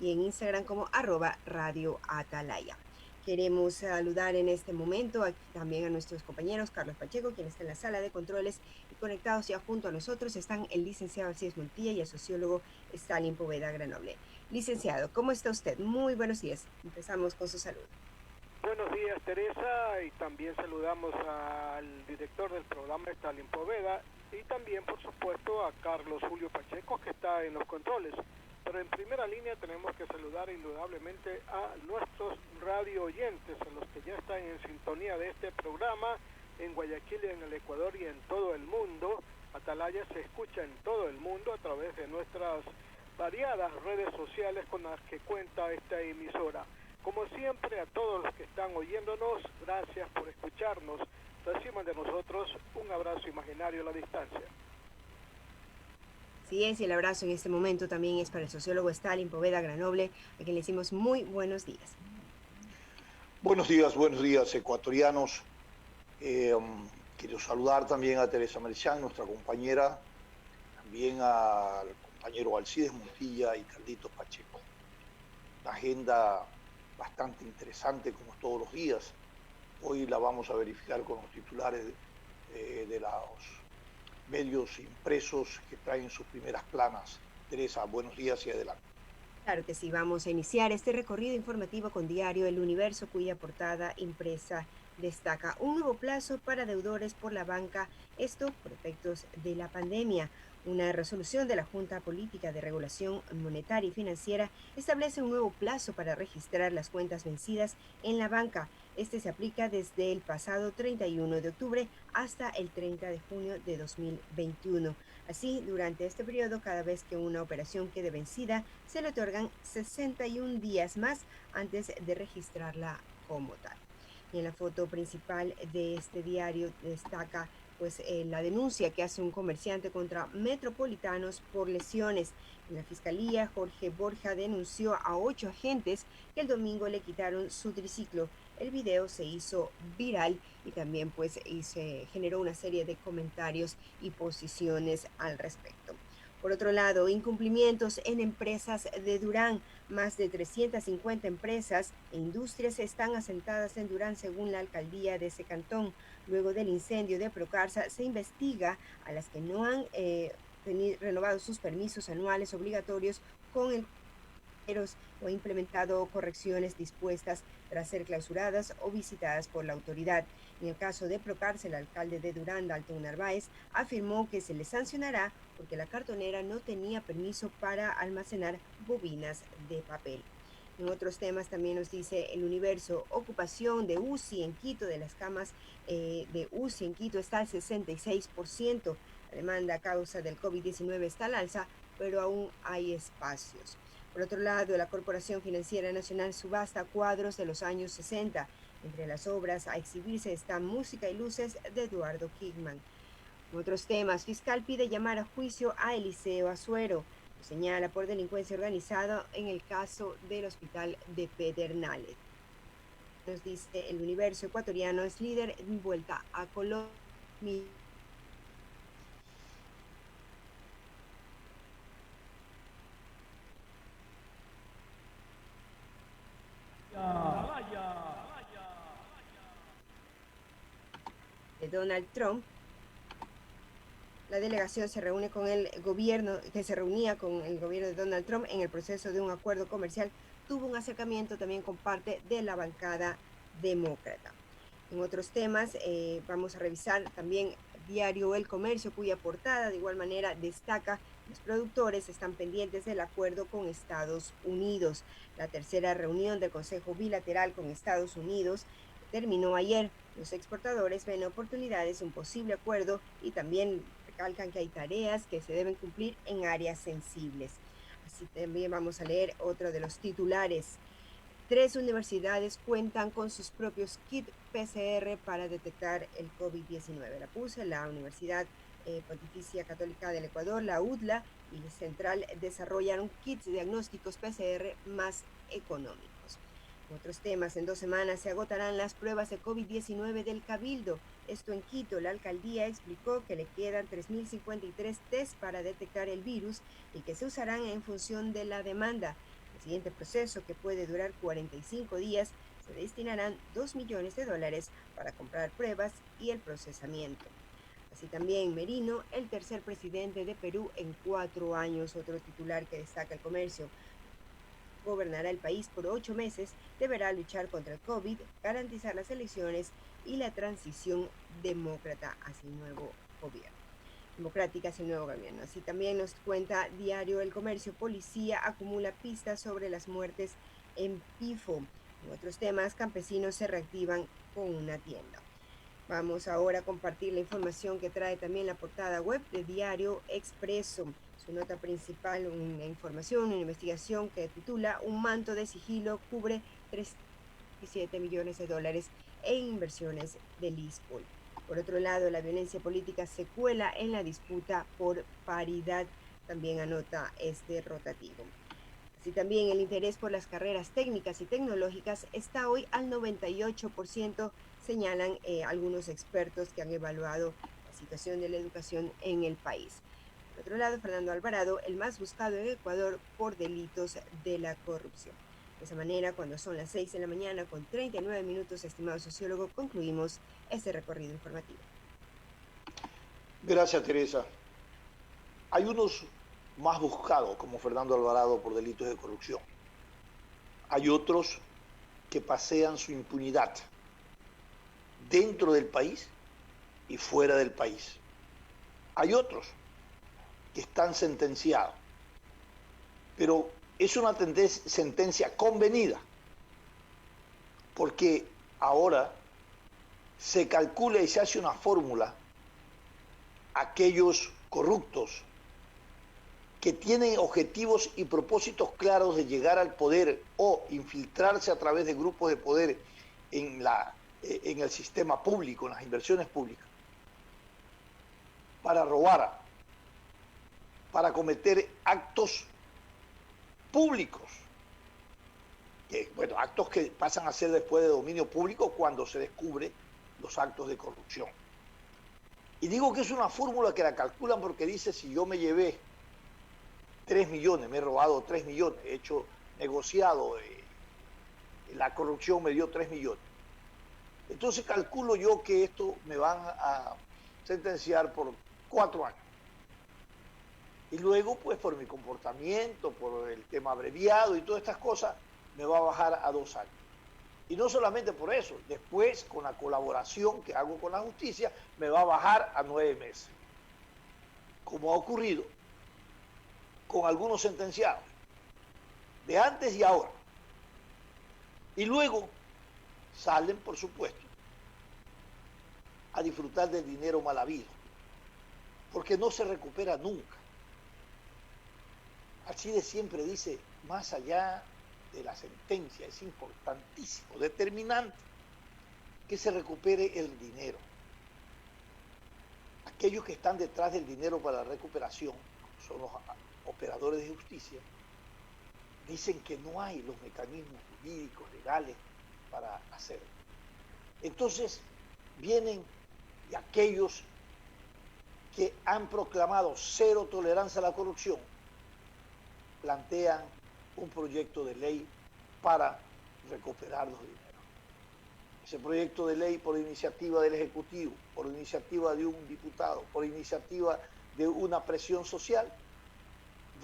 y en Instagram como @Radio Atalaya. Queremos saludar en este momento también a nuestros compañeros Carlos Pacheco, quien está en la sala de controles, y conectados ya junto a nosotros están el licenciado Alcides Montilla y el sociólogo Stalin Poveda Granoble. Licenciado, ¿cómo está usted? Muy buenos días. Empezamos con su salud. Buenos días, Teresa, y también saludamos al director del programa, Stalin Poveda, y también, por supuesto, a Carlos Julio Pacheco, que está en los controles. Pero en primera línea tenemos que saludar indudablemente a nuestros radio oyentes, a los que ya están en sintonía de este programa en Guayaquil, en el Ecuador y en todo el mundo. Atalaya se escucha en todo el mundo a través de nuestras variadas redes sociales con las que cuenta esta emisora. Como siempre, a todos los que están oyéndonos, gracias por escucharnos. Reciban de nosotros un abrazo imaginario a la distancia. Sí es, y el abrazo en este momento también es para el sociólogo Stalin Poveda Granoble, a quien le decimos muy buenos días. Buenos días, ecuatorianos. Quiero saludar también a Teresa Merchán, nuestra compañera, también al compañero Alcides Montilla y Carlitos Pacheco. Una agenda bastante interesante, como todos los días. Hoy la vamos a verificar con los titulares de los medios impresos que traen sus primeras planas. Teresa, buenos días y adelante. Claro que sí, vamos a iniciar este recorrido informativo con diario El Universo, cuya portada impresa destaca un nuevo plazo para deudores por la banca, esto por efectos de la pandemia. Una resolución de la Junta Política de Regulación Monetaria y Financiera establece un nuevo plazo para registrar las cuentas vencidas en la banca. Este se aplica desde el pasado 31 de octubre hasta el 30 de junio de 2021. Así, durante este periodo, cada vez que una operación quede vencida, se le otorgan 61 días más antes de registrarla como tal. Y en la foto principal de este diario destaca la denuncia que hace un comerciante contra Metropolitanos por lesiones. En la fiscalía, Jorge Borja denunció a 8 agentes que el domingo le quitaron su triciclo. El video se hizo viral y también se generó una serie de comentarios y posiciones al respecto. Por otro lado, incumplimientos en empresas de Durán. Más de 350 empresas e industrias están asentadas en Durán, según la alcaldía de ese cantón. Luego del incendio de Procarsa, se investiga a las que no han renovado sus permisos anuales obligatorios con el o implementado correcciones dispuestas tras ser clausuradas o visitadas por la autoridad. En el caso de Procarce, el alcalde de Durán, Dalton Narváez, afirmó que se le sancionará porque la cartonera no tenía permiso para almacenar bobinas de papel. En otros temas también nos dice El Universo, ocupación de UCI en Quito, de las camas de UCI en Quito está al 66%. La demanda a causa del COVID-19 está al alza, pero aún hay espacios. Por otro lado, la Corporación Financiera Nacional subasta cuadros de los años 60. Entre las obras a exhibirse están Música y Luces de Eduardo Kingman. En otros temas, fiscal pide llamar a juicio a Eliseo Azuero. Lo señala por delincuencia organizada en el caso del hospital de Pedernales. Nos dice El Universo, ecuatoriano es líder en vuelta a Colombia. De Donald Trump. La delegación se reúne con el gobierno, que se reunía con el gobierno de Donald Trump en el proceso de un acuerdo comercial, tuvo un acercamiento también con parte de la bancada demócrata. En otros temas, vamos a revisar también diario El Comercio, cuya portada de igual manera destaca: los productores están pendientes del acuerdo con Estados Unidos. La tercera reunión del Consejo Bilateral con Estados Unidos terminó ayer. Los exportadores ven oportunidades, un posible acuerdo, y también recalcan que hay tareas que se deben cumplir en áreas sensibles. Así también vamos a leer otro de los titulares. 3 universidades cuentan con sus propios kits PCR para detectar el COVID-19. La PUSE, la Universidad Pontificia Católica del Ecuador, la UDLA y el Central desarrollaron kits diagnósticos PCR más económicos. En otros temas, en 2 semanas se agotarán las pruebas de COVID-19 del Cabildo. Esto en Quito, la alcaldía explicó que le quedan 3.053 test para detectar el virus y que se usarán en función de la demanda. El siguiente proceso, que puede durar 45 días, se destinarán $2 millones para comprar pruebas y el procesamiento. Así también Merino, el tercer presidente de Perú en 4 años, otro titular que destaca el comercio. Gobernará el país por 8 meses, deberá luchar contra el COVID, garantizar las elecciones y la transición demócrata hacia el nuevo gobierno. Democrática hacia el nuevo gobierno. Así también nos cuenta Diario El Comercio, policía acumula pistas sobre las muertes en Pifo. En otros temas, campesinos se reactivan con una tienda. Vamos ahora a compartir la información que trae también la portada web de Diario Expreso. Su nota principal, una información, una investigación que titula Un manto de sigilo cubre $37 millones en inversiones de Lispol. Por otro lado, la violencia política se cuela en la disputa por paridad, también anota este rotativo. Así también el interés por las carreras técnicas y tecnológicas está hoy al 98%, señalan algunos expertos que han evaluado la situación de la educación en el país. Por otro lado, Fernando Alvarado, el más buscado en Ecuador por delitos de la corrupción. De esa manera, cuando son las 6 de la mañana con 39 minutos, estimado sociólogo, concluimos este recorrido informativo. Gracias, Teresa. Hay unos más buscados, como Fernando Alvarado, por delitos de corrupción. Hay otros que pasean su impunidad dentro del país y fuera del país. Hay otros que están sentenciados, pero es una sentencia convenida, porque ahora se calcula y se hace una fórmula. Aquellos corruptos que tienen objetivos y propósitos claros de llegar al poder o infiltrarse a través de grupos de poder en el sistema público, en las inversiones públicas, para robar, para cometer actos públicos, actos que pasan a ser después de dominio público cuando se descubre los actos de corrupción. Y digo que es una fórmula que la calculan porque dice, si yo me llevé 3 millones, me he robado 3 millones, he hecho negociado, la corrupción me dio 3 millones. Entonces calculo yo que esto me van a sentenciar por 4 años. Y luego, pues por mi comportamiento, por el tema abreviado y todas estas cosas, me va a bajar a 2 años. Y no solamente por eso, después con la colaboración que hago con la justicia, me va a bajar a 9 meses. Como ha ocurrido con algunos sentenciados, de antes y ahora. Y luego salen, por supuesto, a disfrutar del dinero mal habido, porque no se recupera nunca. Alcides siempre dice, más allá de la sentencia, es importantísimo, determinante, que se recupere el dinero. Aquellos que están detrás del dinero para la recuperación son los operadores de justicia, dicen que no hay los mecanismos jurídicos, legales para hacerlo. Entonces vienen y aquellos que han proclamado cero tolerancia a la corrupción, plantean un proyecto de ley para recuperar los dineros. Ese proyecto de ley, por iniciativa del Ejecutivo, por iniciativa de un diputado, por iniciativa de una presión social,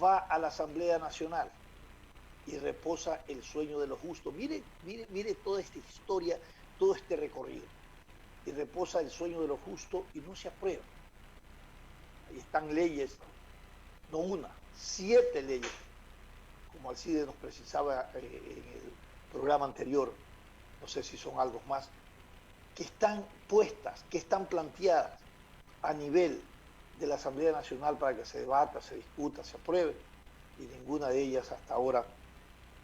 va a la Asamblea Nacional y reposa el sueño de los justos. Mire toda esta historia, todo este recorrido. Y reposa el sueño de los justos y no se aprueba. Ahí están leyes, no una, 7 leyes, como Alcides nos precisaba en el programa anterior, no sé si son algo más, que están puestas, que están planteadas a nivel de la Asamblea Nacional para que se debata, se discuta, se apruebe, y ninguna de ellas hasta ahora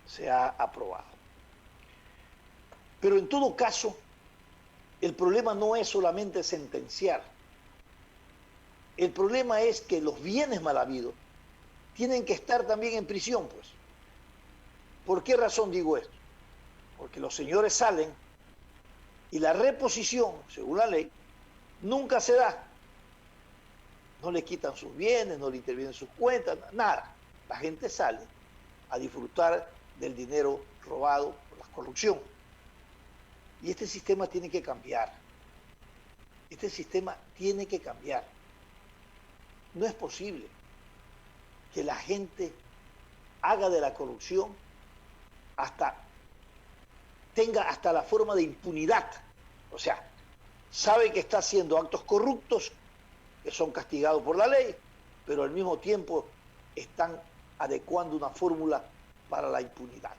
se ha aprobado. Pero en todo caso, el problema no es solamente sentenciar. El problema es que los bienes mal habidos tienen que estar también en prisión, pues. ¿Por qué razón digo esto? Porque los señores salen y la reposición, según la ley, nunca se da. No le quitan sus bienes, no le intervienen sus cuentas, nada. La gente sale a disfrutar del dinero robado por la corrupción. Y este sistema tiene que cambiar. Este sistema tiene que cambiar. No es posible que la gente haga de la corrupción tenga hasta la forma de impunidad. O sea, sabe que está haciendo actos corruptos que son castigados por la ley, pero al mismo tiempo están adecuando una fórmula para la impunidad,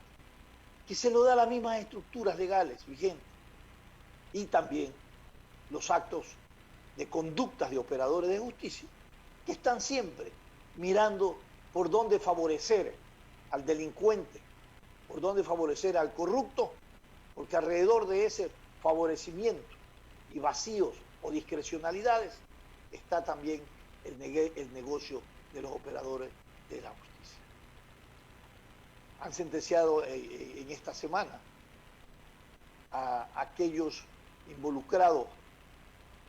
que se lo da a las mismas estructuras legales vigentes, y también los actos de conductas de operadores de justicia, que están siempre mirando por dónde favorecer al delincuente, por dónde favorecer al corrupto, porque alrededor de ese favorecimiento y vacíos o discrecionalidades está también el negocio de los operadores de la justicia. Han sentenciado en esta semana a aquellos involucrados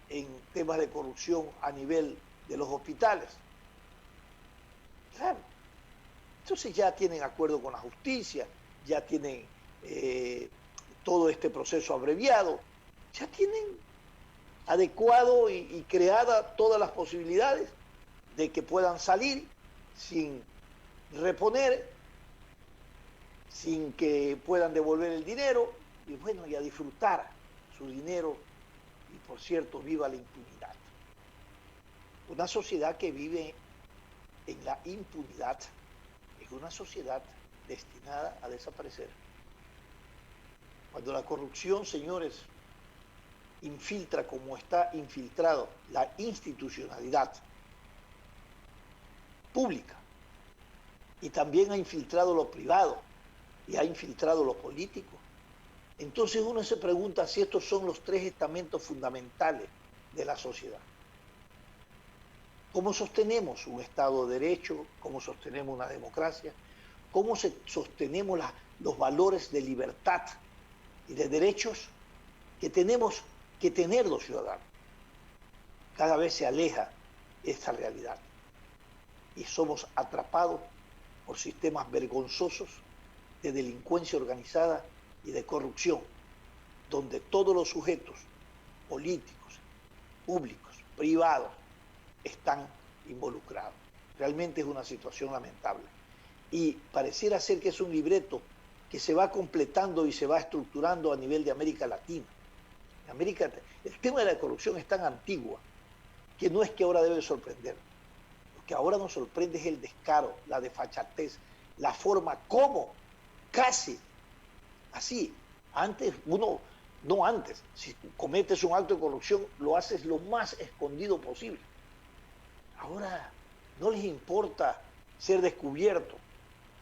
en temas de corrupción a nivel de los hospitales. Claro, entonces ya tienen acuerdo con la justicia, ya tienen todo este proceso abreviado, ya tienen adecuado y creada todas las posibilidades de que puedan salir sin reponer, sin que puedan devolver el dinero, y bueno, y a disfrutar su dinero, y por cierto, viva la impunidad. Una sociedad que vive en la impunidad es una sociedad destinada a desaparecer. Cuando la corrupción, señores, infiltra como está infiltrado la institucionalidad pública, y también ha infiltrado lo privado y ha infiltrado lo político, entonces uno se pregunta si estos son los tres estamentos fundamentales de la sociedad. ¿Cómo sostenemos un Estado de Derecho? ¿Cómo sostenemos una democracia? ¿Cómo sostenemos los valores de libertad y de derechos que tenemos que tener los ciudadanos? Cada vez se aleja esta realidad y somos atrapados por sistemas vergonzosos de delincuencia organizada y de corrupción, donde todos los sujetos políticos, públicos, privados, están involucrados. Realmente es una situación lamentable. Y pareciera ser que es un libreto que se va completando y se va estructurando a nivel de América Latina. El tema de la corrupción es tan antigua que no es que ahora debe sorprender. Lo que ahora nos sorprende es el descaro, la desfachatez, la forma como casi así. Antes, si cometes un acto de corrupción, lo haces lo más escondido posible. Ahora no les importa ser descubierto,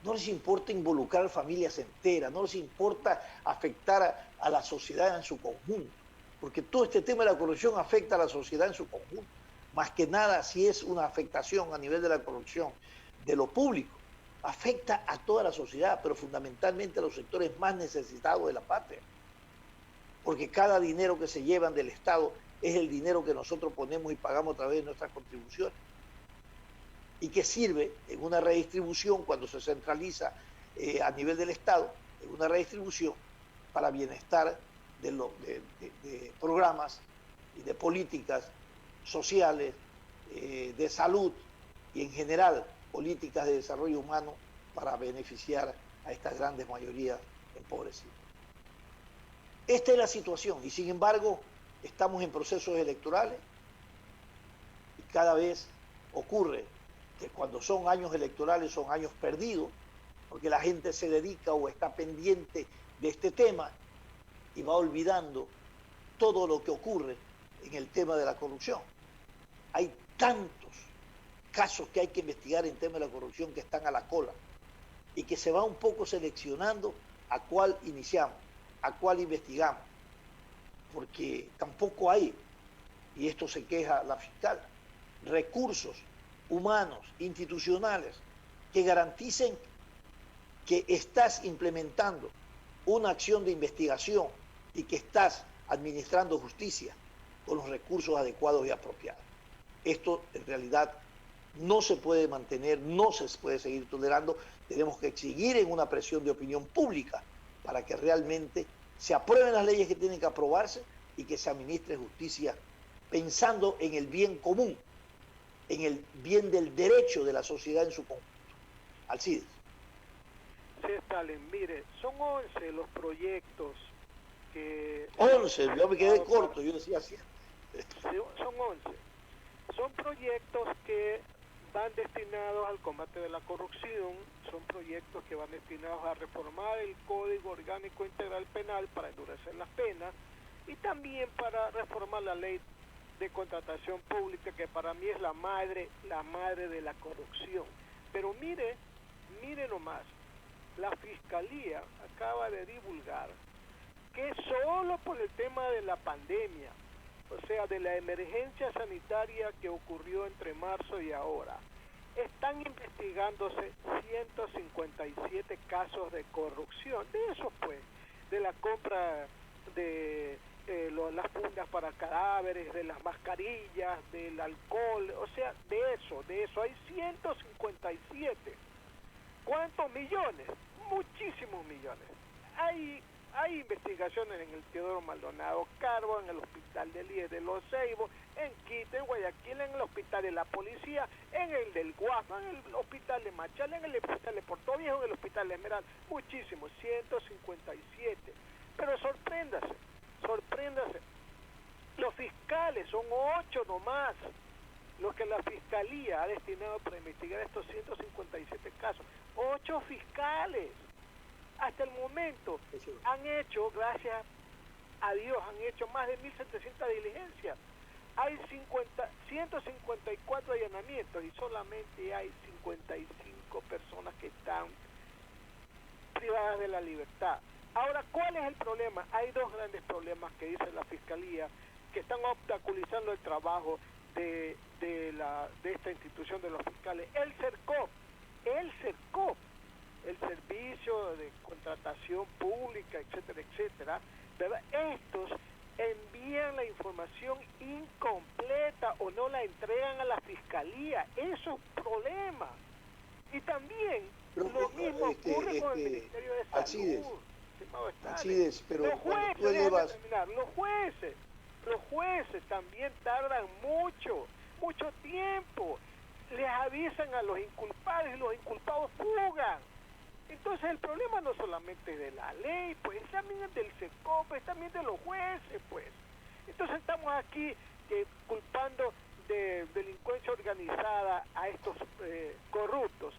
no les importa involucrar familias enteras, no les importa afectar a la sociedad en su conjunto, porque todo este tema de la corrupción afecta a la sociedad en su conjunto. Más que nada, si es una afectación a nivel de la corrupción de lo público, afecta a toda la sociedad, pero fundamentalmente a los sectores más necesitados de la patria. Porque cada dinero que se llevan del Estado es el dinero que nosotros ponemos y pagamos a través de nuestras contribuciones, y que sirve en una redistribución cuando se centraliza a nivel del Estado, en una redistribución para bienestar de programas y de políticas sociales, de salud y en general políticas de desarrollo humano para beneficiar a estas grandes mayorías empobrecidas. Esta es la situación y sin embargo estamos en procesos electorales y cada vez ocurre que cuando son años electorales son años perdidos, porque la gente se dedica o está pendiente de este tema y va olvidando todo lo que ocurre en el tema de la corrupción. Hay tantos casos que hay que investigar en tema de la corrupción que están a la cola y que se va un poco seleccionando a cuál iniciamos, a cuál investigamos, porque tampoco hay, y esto se queja la fiscal, recursos humanos, institucionales, que garanticen que estás implementando una acción de investigación y que estás administrando justicia con los recursos adecuados y apropiados. Esto en realidad no se puede mantener, no se puede seguir tolerando. Tenemos que seguir en una presión de opinión pública para que realmente se aprueben las leyes que tienen que aprobarse y que se administre justicia pensando en el bien común, en el bien del derecho de la sociedad en su conjunto. Alcides. Sí, Stalin, mire, son 11 los proyectos que... 11, yo me quedé corto, yo decía 100. Son 11. Son proyectos que van destinados al combate de la corrupción, son proyectos que van destinados a reformar el Código Orgánico Integral Penal para endurecer las penas y también para reformar la ley de contratación pública, que para mí es la madre de la corrupción. Pero mire nomás, la Fiscalía acaba de divulgar que solo por el tema de la pandemia, o sea, de la emergencia sanitaria que ocurrió entre marzo y ahora, están investigándose 157 casos de corrupción. De eso, pues, de la compra de las fundas para cadáveres, de las mascarillas, del alcohol, o sea, de eso, hay 157. ¿Cuántos millones? Muchísimos millones. Hay investigaciones en el Teodoro Maldonado Carbo, en el Hospital del IES de Los Ceibos, en Quito, en Guayaquil, en el Hospital de la Policía, en el del Guasma, en el Hospital de Machala, en el Hospital de Puerto Viejo, en el Hospital de Esmeralda. Muchísimos, 157. Pero sorpréndase. Los fiscales son 8 nomás, los que la Fiscalía ha destinado para investigar estos 157 casos. 8 fiscales. Hasta el momento han hecho, gracias a Dios, han hecho más de 1.700 diligencias. Hay 154 allanamientos y solamente hay 55 personas que están privadas de la libertad. Ahora, ¿cuál es el problema? Hay dos grandes problemas que dice la Fiscalía que están obstaculizando el trabajo de esta institución de los fiscales. El CERCOP, el Servicio de Contratación Pública, etcétera, ¿verdad? Estos envían la información incompleta o no la entregan a la Fiscalía. Eso es un problema. Y también lo mismo ocurre con el Ministerio de Salud. Alcides, pero los jueces, los jueces también tardan mucho tiempo. Les avisan a los inculpados y los inculpados fugan. Entonces el problema no solamente es de la ley, pues también es del CERCOP, es también de los jueces, pues. Entonces estamos aquí culpando de delincuencia organizada a estos corruptos.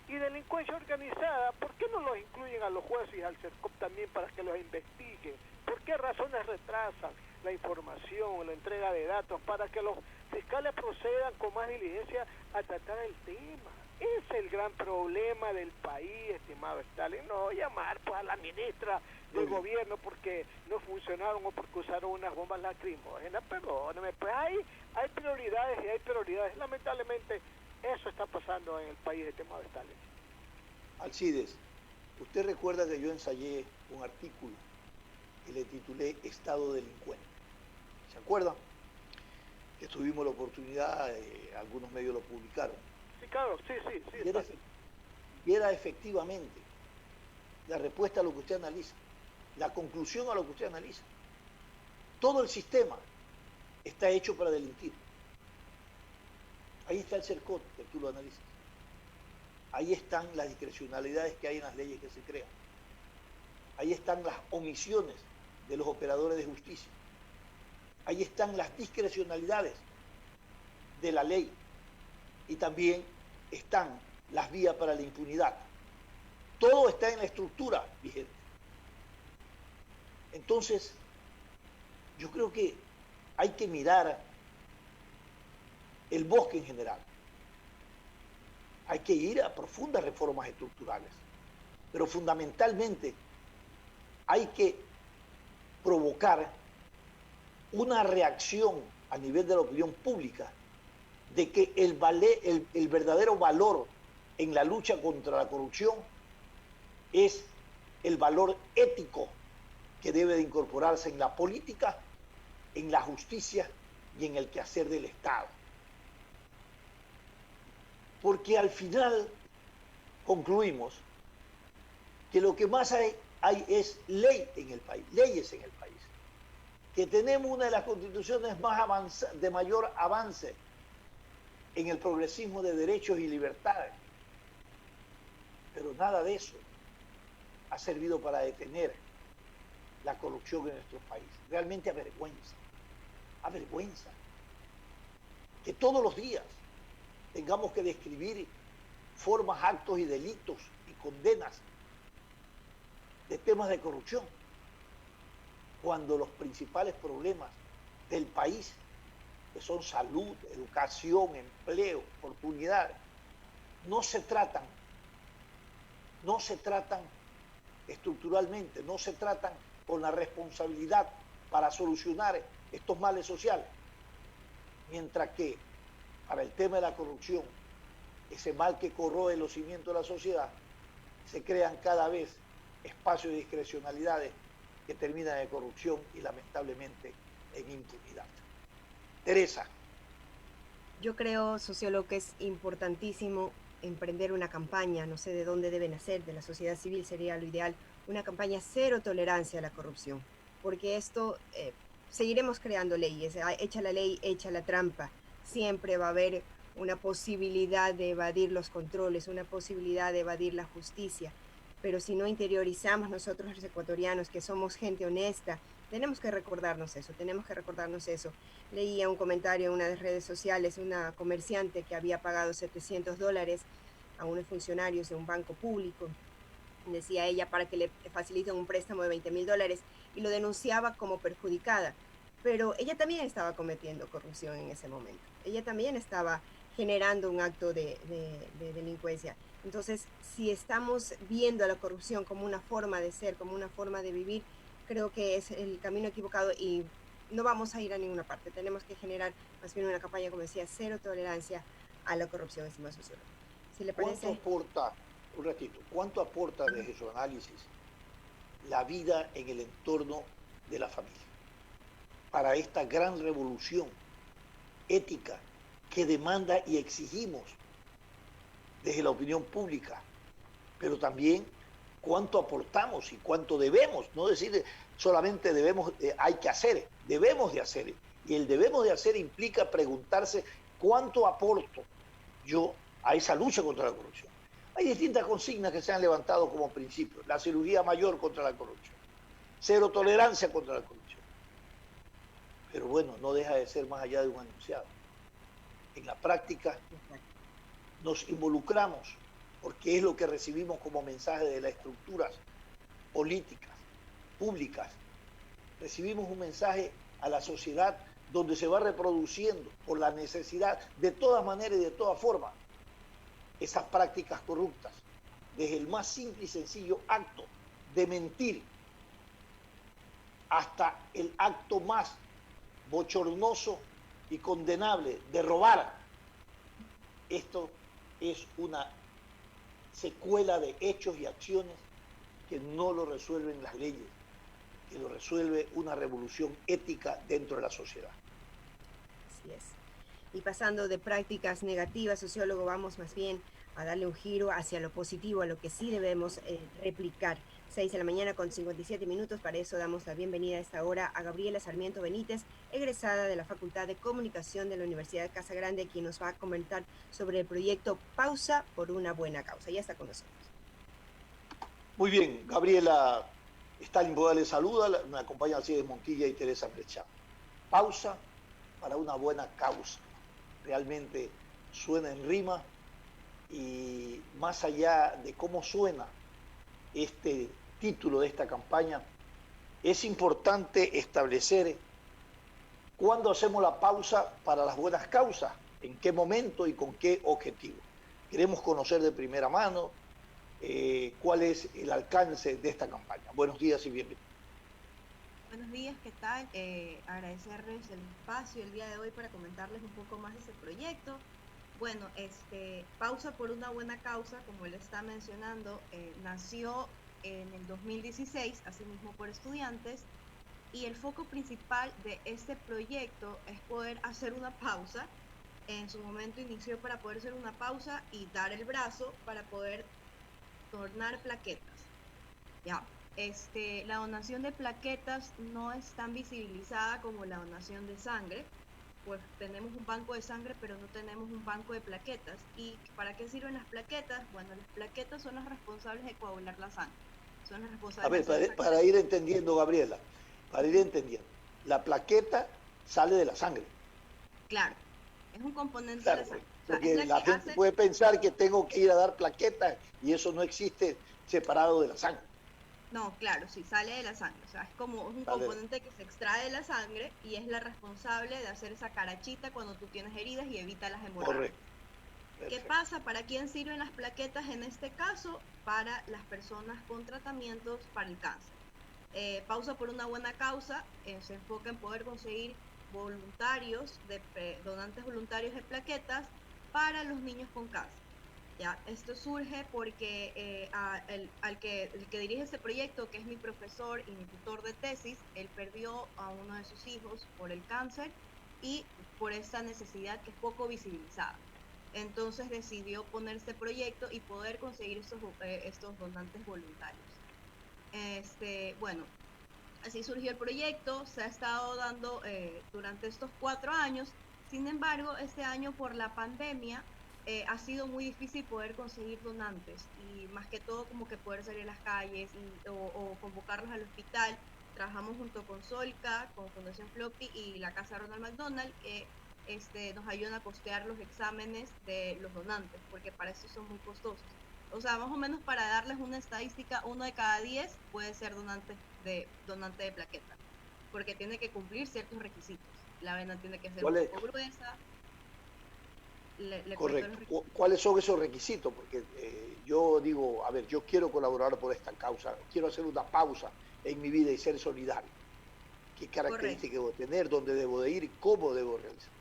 Y delincuencia organizada, ¿por qué no los incluyen a los jueces y al CERCOP también para que los investiguen? ¿Por qué razones retrasan la información, la entrega de datos para que los fiscales procedan con más diligencia a tratar el tema? Ese es el gran problema del país, estimado Stalin. No llamar pues a la ministra del gobierno porque no funcionaron o porque usaron unas bombas lacrimógenas. Perdóneme, pues hay prioridades y hay prioridades. Lamentablemente eso está pasando en el país, estimado Stalin. Alcides, usted recuerda que yo ensayé un artículo que le titulé Estado delincuente. ¿Se acuerdan? Que tuvimos la oportunidad, algunos medios lo publicaron. Sí, claro, sí. Y era efectivamente la respuesta a lo que usted analiza, la conclusión a lo que usted analiza. Todo el sistema está hecho para delinquir. Ahí está el CERCOT, que tú lo analizas. Ahí están las discrecionalidades que hay en las leyes que se crean. Ahí están las omisiones de los operadores de justicia. Ahí están las discrecionalidades de la ley. Y también están las vías para la impunidad. Todo está en la estructura vigente. Entonces, yo creo que hay que mirar el bosque en general. Hay que ir a profundas reformas estructurales, pero fundamentalmente hay que provocar una reacción a nivel de la opinión pública de que el verdadero valor en la lucha contra la corrupción es el valor ético que debe de incorporarse en la política, en la justicia y en el quehacer del Estado. porque al final concluimos que lo que más hay es ley en el país, leyes en el país, que tenemos una de las constituciones más de mayor avance en el progresismo de derechos y libertades, pero nada de eso ha servido para detener la corrupción en nuestro país. Realmente avergüenza que todos los días tengamos que describir formas, actos y delitos y condenas de temas de corrupción, cuando los principales problemas del país, que son salud, educación, empleo, oportunidades, no se tratan estructuralmente, no se tratan con la responsabilidad para solucionar estos males sociales, mientras que para el tema de la corrupción, ese mal que corroe los cimientos de la sociedad, se crean cada vez espacios de discrecionalidades que terminan en corrupción y lamentablemente en impunidad. Teresa. Yo creo, sociólogo, que es importantísimo emprender una campaña, no sé de dónde debe nacer, de la sociedad civil sería lo ideal, una campaña cero tolerancia a la corrupción, porque esto seguiremos creando leyes, hecha la ley, hecha la trampa, siempre va a haber una posibilidad de evadir los controles, una posibilidad de evadir la justicia, pero si no interiorizamos nosotros los ecuatorianos, que somos gente honesta, tenemos que recordarnos eso. Leía un comentario en una de las redes sociales, una comerciante que había pagado $700 a unos funcionarios de un banco público, decía ella, para que le faciliten un préstamo de $20,000, y lo denunciaba como perjudicada. Pero ella también estaba cometiendo corrupción en ese momento. Ella también estaba generando un acto de delincuencia. Entonces, si estamos viendo a la corrupción como una forma de ser, como una forma de vivir, creo que es el camino equivocado y no vamos a ir a ninguna parte. Tenemos que generar más bien una campaña, como decía, cero tolerancia a la corrupción, estimado sociólogo. Si le parece... ¿Cuánto aporta desde su análisis la vida en el entorno de la familia para esta gran revolución ética que demanda y exigimos desde la opinión pública, pero también cuánto aportamos y cuánto debemos, no decir solamente debemos, hay que hacer, debemos de hacer, y el debemos de hacer implica preguntarse cuánto aporto yo a esa lucha contra la corrupción. Hay distintas consignas que se han levantado como principio, la cirugía mayor contra la corrupción, cero tolerancia contra la corrupción, pero bueno, no deja de ser más allá de un enunciado. En la práctica nos involucramos porque es lo que recibimos como mensaje de las estructuras políticas, públicas. Recibimos un mensaje a la sociedad donde se va reproduciendo por la necesidad, de todas maneras y de todas formas, esas prácticas corruptas, desde el más simple y sencillo acto de mentir hasta el acto más bochornoso y condenable de robar. Esto es una secuela de hechos y acciones que no lo resuelven las leyes, que lo resuelve una revolución ética dentro de la sociedad. Así es. Y pasando de prácticas negativas, sociólogo, vamos más bien a darle un giro hacia lo positivo, a lo que sí debemos replicar. 6:57 a.m. Para eso damos la bienvenida a esta hora a Gabriela Sarmiento Benítez, egresada de la Facultad de Comunicación de la Universidad de Casa Grande, quien nos va a comentar sobre el proyecto Pausa por una buena causa. Ya está con nosotros. Muy bien, Gabriela Stalin Boda le saluda, me acompaña Alcides Montilla y Teresa Merechán. Pausa para una buena causa. Realmente suena en rima y más allá de cómo suena este título de esta campaña, es importante establecer cuándo hacemos la pausa para las buenas causas, en qué momento y con qué objetivo. Queremos conocer de primera mano cuál es el alcance de esta campaña. Buenos días y bienvenidos. Buenos días, ¿qué tal? Agradecerles el espacio el día de hoy para comentarles un poco más de ese proyecto. Bueno, Pausa por una buena causa, como él está mencionando, nació en el 2016, asimismo por estudiantes, y el foco principal de este proyecto es poder hacer una pausa en su momento inició para poder hacer una pausa y dar el brazo para poder donar plaquetas. Ya, la donación de plaquetas no es tan visibilizada como la donación de sangre, pues tenemos un banco de sangre, pero no tenemos un banco de plaquetas. ¿Y para qué sirven las plaquetas? Bueno, las plaquetas son las responsables de coagular la sangre. Son las A ver, responsables de hacer para ir entendiendo, Gabriela, para ir entendiendo, la plaqueta sale de la sangre. Claro, es un componente de Claro, la sangre. O sea, es porque la la que gente hace... puede pensar que tengo que ir a dar plaquetas y eso no existe separado de la sangre. No, claro, sí, sale de la sangre. O sea, es como un componente que se extrae de la sangre y es la responsable de hacer esa carachita cuando tú tienes heridas y evita las hemorragias. Correcto. ¿Qué pasa? ¿Para quién sirven las plaquetas en este caso? Para las personas con tratamientos para el cáncer. Pausa por una buena causa se enfoca en poder conseguir voluntarios, donantes voluntarios de plaquetas para los niños con cáncer. Ya, esto surge porque el que dirige este proyecto, que es mi profesor y mi tutor de tesis, él perdió a uno de sus hijos por el cáncer y por esta necesidad que es poco visibilizada. Entonces decidió poner este proyecto y poder conseguir estos donantes voluntarios. Bueno, así surgió el proyecto, se ha estado dando durante estos 4 años. Sin embargo, este año por la pandemia ha sido muy difícil poder conseguir donantes y más que todo como que poder salir a las calles o convocarlos al hospital. Trabajamos junto con Solca, con Fundación Floppy y la Casa Ronald McDonald, que nos ayudan a costear los exámenes de los donantes, porque para eso son muy costosos. O sea, más o menos para darles una estadística, 1 de cada 10 puede ser donante de plaqueta, porque tiene que cumplir ciertos requisitos. La vena tiene que ser un poco gruesa. Correcto. ¿Cuáles son esos requisitos? Porque yo digo, a ver, yo quiero colaborar por esta causa, quiero hacer una pausa en mi vida y ser solidario. ¿Qué características debo tener? ¿Dónde debo de ir? ¿Y cómo debo realizar?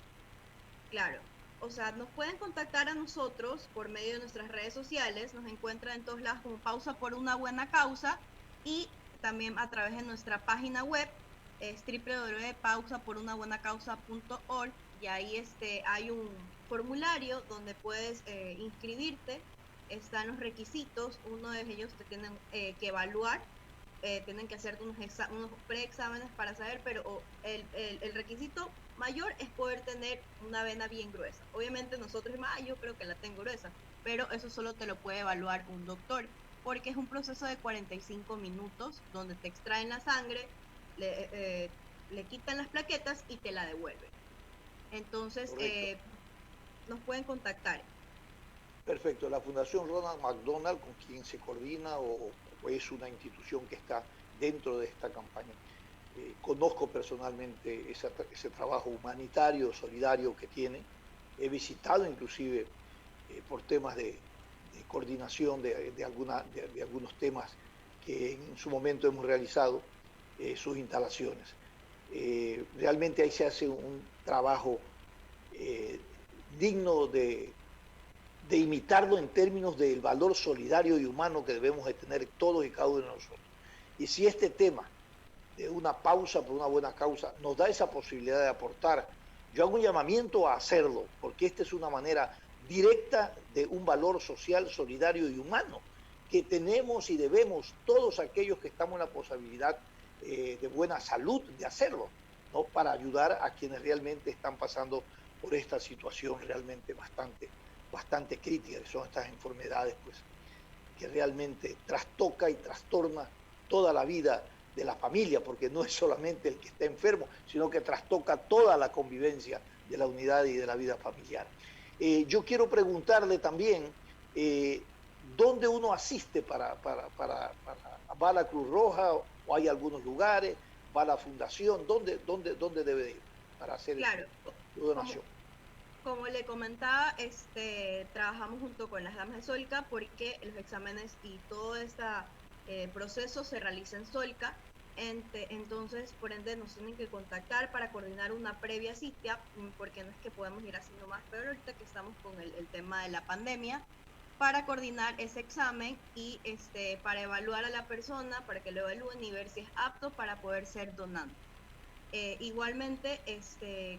Claro. O sea, nos pueden contactar a nosotros por medio de nuestras redes sociales, nos encuentran en todos lados como Pausa por una Buena Causa y también a través de nuestra página web, es www.pausaporunabuenacausa.org y ahí hay un formulario donde puedes inscribirte, están los requisitos, uno de ellos te tienen que evaluar, tienen que hacerte unos preexámenes para saber, pero el requisito mayor es poder tener una vena bien gruesa. Obviamente nosotros decimos, yo creo que la tengo gruesa, pero eso solo te lo puede evaluar un doctor, porque es un proceso de 45 minutos donde te extraen la sangre, le quitan las plaquetas y te la devuelven. Entonces, nos pueden contactar. Perfecto. La Fundación Ronald McDonald, con quien se coordina o es una institución que está dentro de esta campaña. Conozco personalmente ese trabajo humanitario, solidario que tiene. He visitado inclusive por temas de coordinación de algunos temas que en su momento hemos realizado sus instalaciones. Realmente ahí se hace un trabajo digno de imitarlo en términos del valor solidario y humano que debemos de tener todos y cada uno de nosotros. Y si este tema de una pausa por una buena causa nos da esa posibilidad de aportar, yo hago un llamamiento a hacerlo, porque esta es una manera directa de un valor social, solidario y humano que tenemos y debemos todos aquellos que estamos en la posibilidad de buena salud de hacerlo, ¿no? Para ayudar a quienes realmente están pasando por esta situación realmente bastante crítica, que son estas enfermedades pues, que realmente trastoca y trastorna toda la vida de la familia, porque no es solamente el que está enfermo, sino que trastoca toda la convivencia de la unidad y de la vida familiar. Yo quiero preguntarle también, ¿dónde uno asiste para va a la Cruz Roja o hay algunos lugares, va a la fundación? ¿Dónde debe ir para hacer su donación? Como le comentaba, trabajamos junto con las damas de Solca porque los exámenes y todo este proceso se realiza en Solca. Entonces, por ende, nos tienen que contactar para coordinar una previa cita, porque no es que podemos ir así nomás, pero ahorita que estamos con el tema de la pandemia, para coordinar ese examen y para evaluar a la persona, para que lo evalúen y ver si es apto para poder ser donante. Igualmente,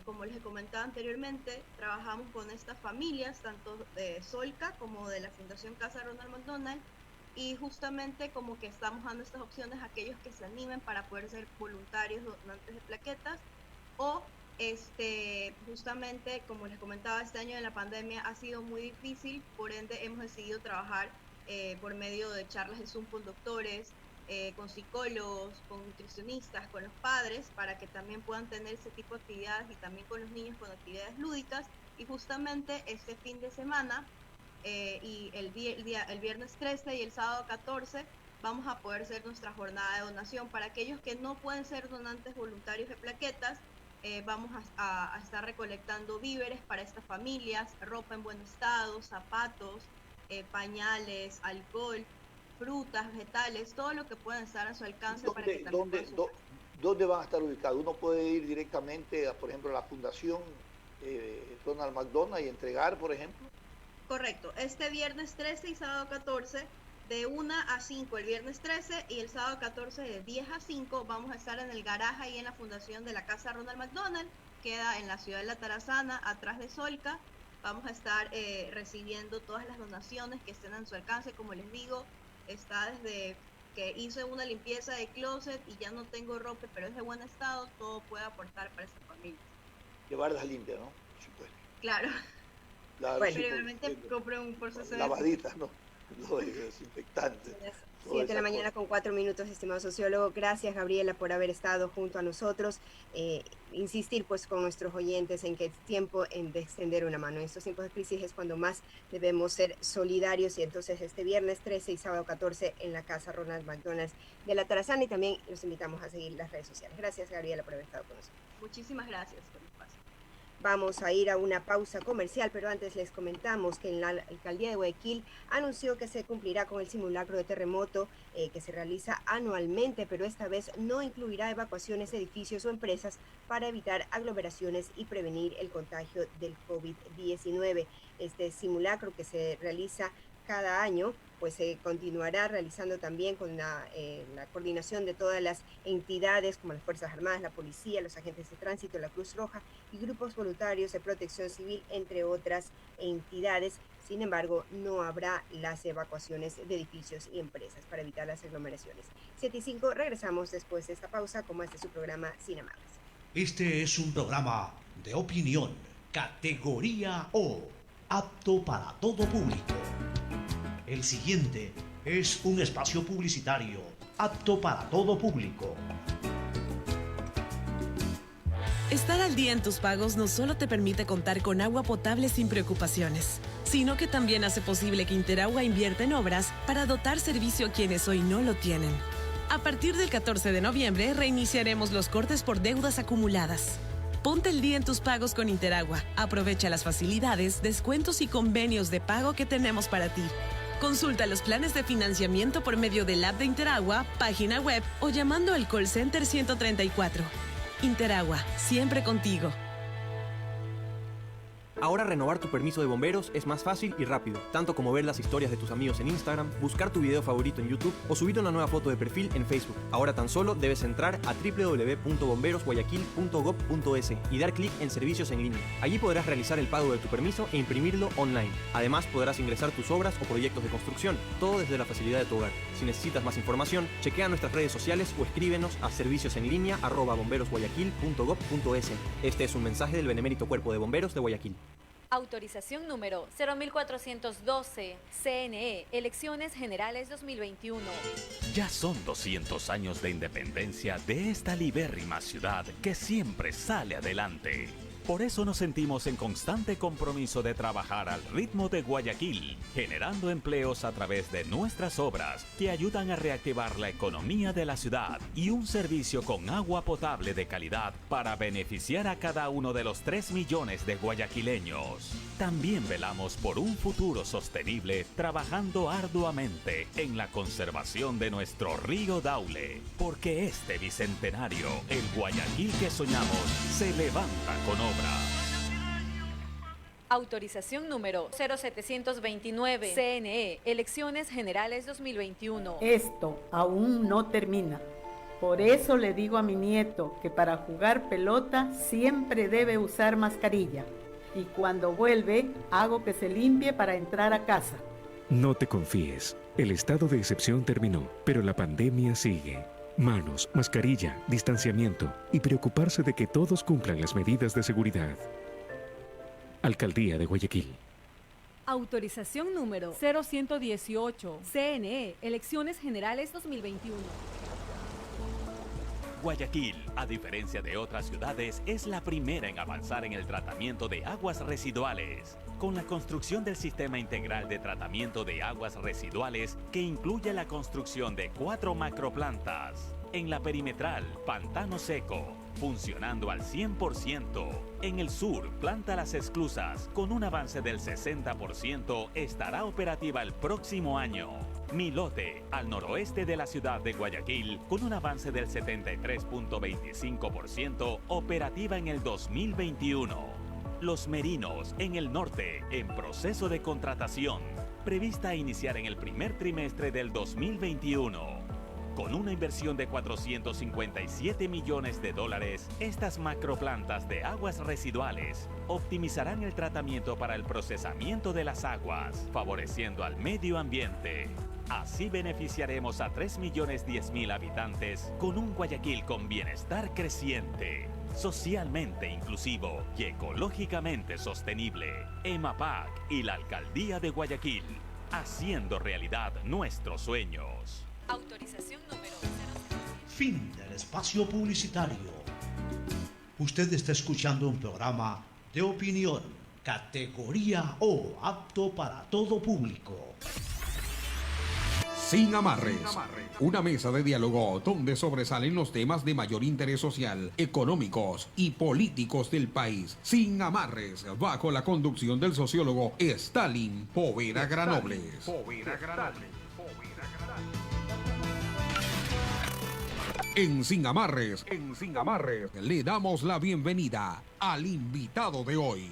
como les comentaba anteriormente, trabajamos con estas familias, tanto de Solca como de la Fundación Casa Ronald McDonald, y justamente como que estamos dando estas opciones a aquellos que se animen para poder ser voluntarios donantes de plaquetas, o justamente como les comentaba, este año de la pandemia ha sido muy difícil, por ende hemos decidido trabajar por medio de charlas de Zoom con doctores, con psicólogos, con nutricionistas, con los padres, para que también puedan tener ese tipo de actividades, y también con los niños con actividades lúdicas. Y justamente este fin de semana y el viernes 13 y el sábado 14 vamos a poder hacer nuestra jornada de donación. Para aquellos que no pueden ser donantes voluntarios de plaquetas, vamos a estar recolectando víveres para estas familias, ropa en buen estado, zapatos, pañales, alcohol, frutas, vegetales, todo lo que pueda estar a su alcance para que también ¿Dónde van a estar ubicados? Uno puede ir directamente, por ejemplo, a la Fundación Ronald McDonald y entregar, por ejemplo. Correcto, este viernes 13 y sábado 14 de 1 a 5 el viernes 13 y el sábado 14 de 10 a 5 vamos a estar en el garaje ahí en la Fundación de la Casa Ronald McDonald, queda en la ciudad de La Tarazana, atrás de Solca. Vamos a estar recibiendo todas las donaciones que estén a su alcance. Como les digo, está desde que hice una limpieza de closet y ya no tengo ropa, pero es de buen estado, todo puede aportar para esa familia. Llevarlas limpias, ¿no? Por supuesto. Claro. Bueno, previamente compré un proceso de lavaditas, ¿no? Lo desinfectante. 7 de la mañana con 4 minutos, estimado sociólogo. Gracias, Gabriela, por haber estado junto a nosotros. Insistir pues con nuestros oyentes en que es tiempo de extender una mano. En estos tiempos de crisis es cuando más debemos ser solidarios, y entonces este viernes 13 y sábado 14 en la Casa Ronald McDonald de La Tarazana, y también los invitamos a seguir las redes sociales. Gracias, Gabriela, por haber estado con nosotros. Muchísimas gracias por el espacio. Vamos a ir a una pausa comercial, pero antes les comentamos que en la alcaldía de Guayaquil anunció que se cumplirá con el simulacro de terremoto que se realiza anualmente, pero esta vez no incluirá evacuaciones de edificios o empresas para evitar aglomeraciones y prevenir el contagio del COVID-19. Este simulacro, que se realiza cada año, pues se continuará realizando también con la coordinación de todas las entidades como las Fuerzas Armadas, la Policía, los agentes de tránsito, la Cruz Roja y grupos voluntarios de protección civil, entre otras entidades. Sin embargo, no habrá las evacuaciones de edificios y empresas para evitar las aglomeraciones. 7:05, regresamos después de esta pausa, como este es su programa Sin Amarras. Este es un programa de opinión, categoría O, apto para todo público. El siguiente es un espacio publicitario apto para todo público. Estar al día en tus pagos no solo te permite contar con agua potable sin preocupaciones, sino que también hace posible que Interagua invierta en obras para dotar servicio a quienes hoy no lo tienen. A partir del 14 de noviembre reiniciaremos los cortes por deudas acumuladas. Ponte el día en tus pagos con Interagua. Aprovecha las facilidades, descuentos y convenios de pago que tenemos para ti. Consulta los planes de financiamiento por medio del app de Interagua, página web o llamando al call center 134. Interagua, siempre contigo. Ahora renovar tu permiso de bomberos es más fácil y rápido, tanto como ver las historias de tus amigos en Instagram, buscar tu video favorito en YouTube o subir una nueva foto de perfil en Facebook. Ahora tan solo debes entrar a www.bomberosguayaquil.gov.es y dar clic en servicios en línea. Allí podrás realizar el pago de tu permiso e imprimirlo online. Además, podrás ingresar tus obras o proyectos de construcción, todo desde la facilidad de tu hogar. Si necesitas más información, chequea nuestras redes sociales o escríbenos a serviciosenlinea@bomberosguayaquil.gov.es. Este es un mensaje del Benemérito Cuerpo de Bomberos de Guayaquil. Autorización número 01412, CNE, Elecciones Generales 2021. Ya son 200 años de independencia de esta libérrima ciudad que siempre sale adelante. Por eso nos sentimos en constante compromiso de trabajar al ritmo de Guayaquil, generando empleos a través de nuestras obras que ayudan a reactivar la economía de la ciudad y un servicio con agua potable de calidad para beneficiar a cada uno de los 3 millones de guayaquileños. También velamos por un futuro sostenible, trabajando arduamente en la conservación de nuestro río Daule, porque este bicentenario, el Guayaquil que soñamos, se levanta con obras. Autorización número 0729, CNE, Elecciones Generales 2021. Esto aún no termina. Por eso le digo a mi nieto que para jugar pelota siempre debe usar mascarilla. Y cuando vuelve, hago que se limpie para entrar a casa. No te confíes. El estado de excepción terminó, pero la pandemia sigue. Manos, mascarilla, distanciamiento y preocuparse de que todos cumplan las medidas de seguridad. Alcaldía de Guayaquil. Autorización número 0118. CNE, Elecciones Generales 2021. Guayaquil, a diferencia de otras ciudades, es la primera en avanzar en el tratamiento de aguas residuales, con la construcción del Sistema Integral de Tratamiento de Aguas Residuales, que incluye la construcción de 4 macroplantas. En la perimetral, Pantano Seco, funcionando al 100%. En el sur, Planta Las Esclusas, con un avance del 60%, estará operativa el próximo año. Milote, al noroeste de la ciudad de Guayaquil, con un avance del 73.25%, operativa en el 2021. Los Merinos, en el norte, en proceso de contratación, prevista a iniciar en el primer trimestre del 2021. Con una inversión de $457 millones, estas macroplantas de aguas residuales optimizarán el tratamiento para el procesamiento de las aguas, favoreciendo al medio ambiente. Así beneficiaremos a 3.010.000 habitantes con un Guayaquil con bienestar creciente, socialmente inclusivo y ecológicamente sostenible. EMAPAC y la Alcaldía de Guayaquil, haciendo realidad nuestros sueños. Autorización número 0. Fin del espacio publicitario. Usted está escuchando un programa de opinión, categoría O, apto para todo público. Sin amarres. Una mesa de diálogo donde sobresalen los temas de mayor interés social, económicos y políticos del país. Sin amarres, bajo la conducción del sociólogo Stalin Poveda Granobles. En Sin Amarres, le damos la bienvenida al invitado de hoy.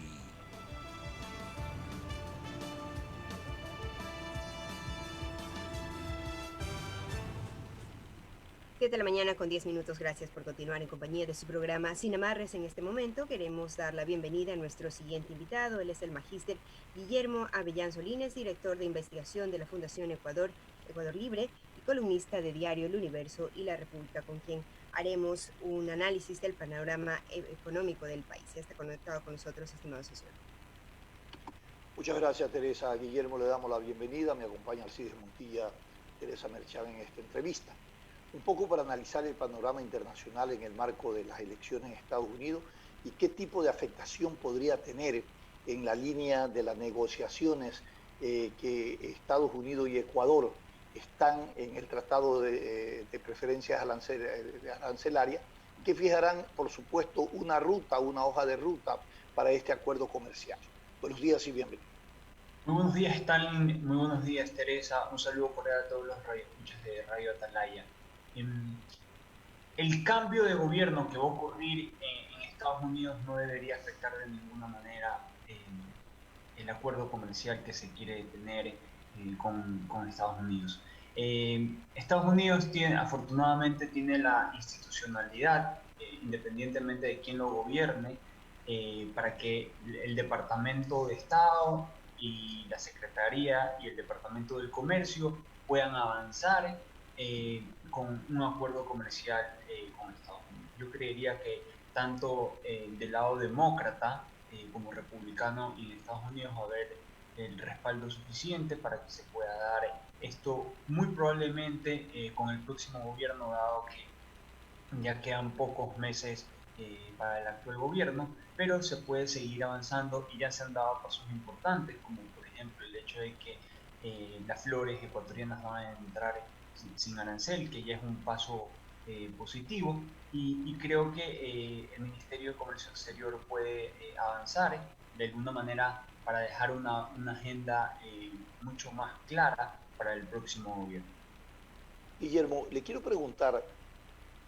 7 de la mañana con 10 minutos. Gracias por continuar en compañía de su programa Sin Amarres. En este momento queremos dar la bienvenida a nuestro siguiente invitado. Él es el magíster Guillermo Avellán Solines, director de investigación de la Fundación Ecuador Libre y columnista de diario El Universo y La República, con quien haremos un análisis del panorama económico del país. Ya está conectado con nosotros, estimado socio. Muchas gracias, Teresa. A Guillermo le damos la bienvenida. Me acompaña Alcides Montilla, Teresa Merchán en esta entrevista. Un poco para analizar el panorama internacional en el marco de las elecciones en Estados Unidos y qué tipo de afectación podría tener en la línea de las negociaciones que Estados Unidos y Ecuador están en el Tratado de Preferencias Arancelarias, que fijarán, por supuesto, una hoja de ruta para este acuerdo comercial. Buenos días y bienvenidos. Muy buenos días, Stalin. Muy buenos días, Teresa. Un saludo cordial a todos los radioescuchas de Radio Atalaya. El cambio de gobierno que va a ocurrir en Estados Unidos no debería afectar de ninguna manera el acuerdo comercial que se quiere tener con Estados Unidos. Estados Unidos afortunadamente tiene la institucionalidad, independientemente de quién lo gobierne, para que el Departamento de Estado y la Secretaría y el Departamento del Comercio puedan avanzar con un acuerdo comercial con Estados Unidos. Yo creería que tanto del lado demócrata como republicano y en Estados Unidos va a haber el respaldo suficiente para que se pueda dar esto muy probablemente con el próximo gobierno, dado que ya quedan pocos meses para el actual gobierno, pero se puede seguir avanzando y ya se han dado pasos importantes, como por ejemplo el hecho de que las flores ecuatorianas van a entrar sin arancel, que ya es un paso positivo, y creo que el Ministerio de Comercio Exterior puede avanzar de alguna manera para dejar una agenda mucho más clara para el próximo gobierno. Guillermo, le quiero preguntar,